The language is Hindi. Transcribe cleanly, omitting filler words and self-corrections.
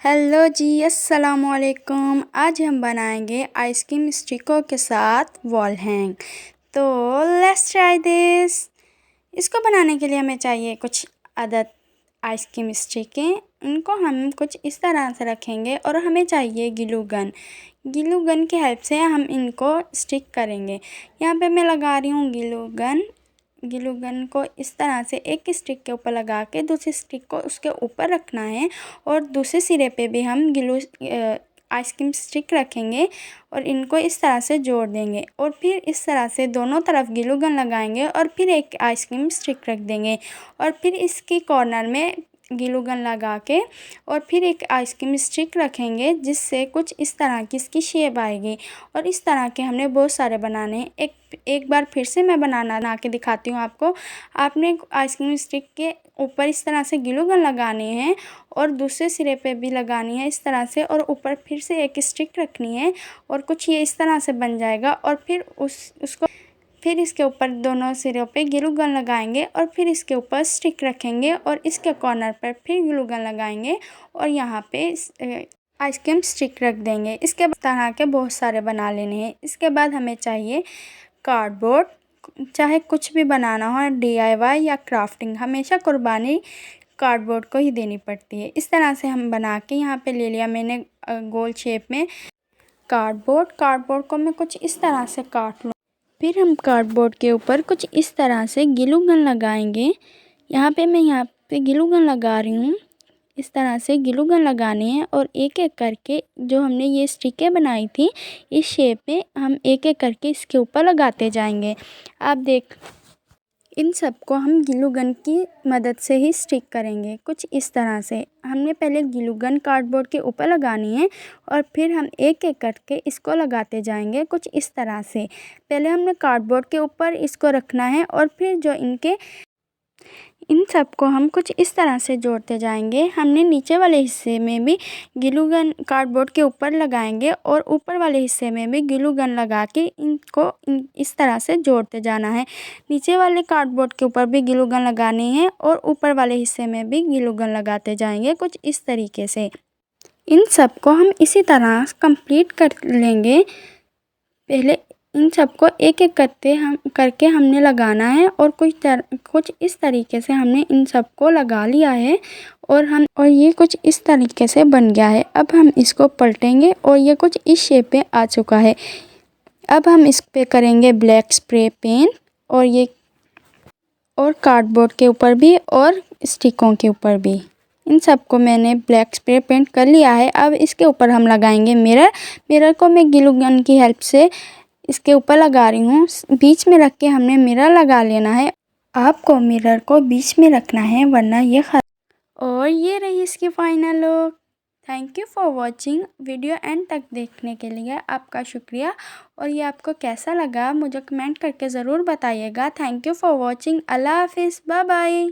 हेलो जी, अस्सलाम वालेकुम। आज हम बनाएंगे आइसक्रीम स्टिकों के साथ वॉल हैंग। तो लेट्स ट्राई दिस। इसको बनाने के लिए हमें चाहिए कुछ अदद आइसक्रीम स्टिकें। इनको हम कुछ इस तरह से रखेंगे और हमें चाहिए ग्लू गन। ग्लू गन की हेल्प से हम इनको स्टिक करेंगे। यहाँ पे मैं लगा रही हूँ ग्लू गन को इस तरह से एक स्टिक के ऊपर लगा के दूसरी स्टिक को उसके ऊपर रखना है और दूसरे सिरे पे भी हम आइसक्रीम स्टिक रखेंगे और इनको इस तरह से जोड़ देंगे और फिर इस तरह से दोनों तरफ ग्लू गन लगाएंगे और फिर एक आइसक्रीम स्टिक रख देंगे और फिर इसकी कॉर्नर में ग्लू गन लगा के और फिर एक आइसक्रीम स्टिक रखेंगे जिससे कुछ इस तरह की इसकी शेप आएगी। और इस तरह के हमने बहुत सारे बनाने हैं। एक बार फिर से मैं बना के दिखाती हूँ आपको। आपने आइसक्रीम स्टिक के ऊपर इस तरह से ग्लू गन लगानी है और दूसरे सिरे पे भी लगानी है इस तरह से और ऊपर फिर से एक स्टिक रखनी है और कुछ ये इस तरह से बन जाएगा। और फिर उसको फिर इसके ऊपर दोनों सिरों पे ग्लू गन लगाएंगे और फिर इसके ऊपर स्टिक रखेंगे और इसके कॉर्नर पर फिर ग्लू गन लगाएंगे और यहाँ पे आइसक्रीम स्टिक रख देंगे। इसके बाद तरह के बहुत सारे बना लेने हैं। इसके बाद हमें चाहिए कार्डबोर्ड। चाहे कुछ भी बनाना हो, DIY या क्राफ्टिंग, हमेशा कुर्बानी कार्डबोर्ड को ही देनी पड़ती है। इस तरह से हम बना के यहाँ पे ले लिया मैंने गोल शेप में कार्डबोर्ड को मैं कुछ इस तरह से काट लूँ। फिर हम कार्डबोर्ड के ऊपर कुछ इस तरह से ग्लू गन लगाएंगे। यहाँ पे ग्लू गन लगा रही हूँ। इस तरह से ग्लू गन लगानी है और एक एक करके जो हमने ये स्टिकें बनाई थी इस शेप में हम एक एक करके इसके ऊपर लगाते जाएंगे। आप देख, इन सबको हम ग्लू गन की मदद से ही स्टिक करेंगे। कुछ इस तरह से हमने पहले ग्लू गन कार्डबोर्ड के ऊपर लगानी है और फिर हम एक एक करके इसको लगाते जाएंगे कुछ इस तरह से। पहले हमने कार्डबोर्ड के ऊपर इसको रखना है और फिर जो इन सबको हम कुछ इस तरह से जोड़ते जाएंगे। हमने नीचे वाले हिस्से में भी ग्लू गन कार्डबोर्ड के ऊपर लगाएंगे और ऊपर वाले हिस्से में भी ग्लू गन लगा के इनको इस तरह से जोड़ते जाना है। नीचे वाले कार्डबोर्ड के ऊपर भी ग्लू गन लगानी है और ऊपर वाले हिस्से में भी ग्लू गन लगाते जाएंगे कुछ इस तरीके से। इन सबको हम इसी तरह कंप्लीट कर लेंगे। पहले इन सबको एक एक करके हमने लगाना है और कुछ इस तरीके से हमने इन सबको लगा लिया है और ये कुछ इस तरीके से बन गया है। अब हम इसको पलटेंगे और ये कुछ इस शेप में आ चुका है। अब हम इस पे करेंगे ब्लैक स्प्रे पेंट और कार्डबोर्ड के ऊपर भी और स्टिकों के ऊपर भी। इन सबको मैंने ब्लैक स्प्रे पेंट कर लिया है। अब इसके ऊपर हम लगाएंगे मिरर को मैं ग्लू गन की हेल्प से इसके ऊपर लगा रही हूँ। बीच में रख के हमने मिरर लगा लेना है। आपको मिरर को बीच में रखना है वरना ये और ये रही इसकी final look. Thank you for watching. Video and तक देखने के लिए आपका शुक्रिया। और ये आपको कैसा लगा मुझे कमेंट करके ज़रूर बताइएगा। Thank you for watching. अल्लाह हाफिज़, बाय बाय।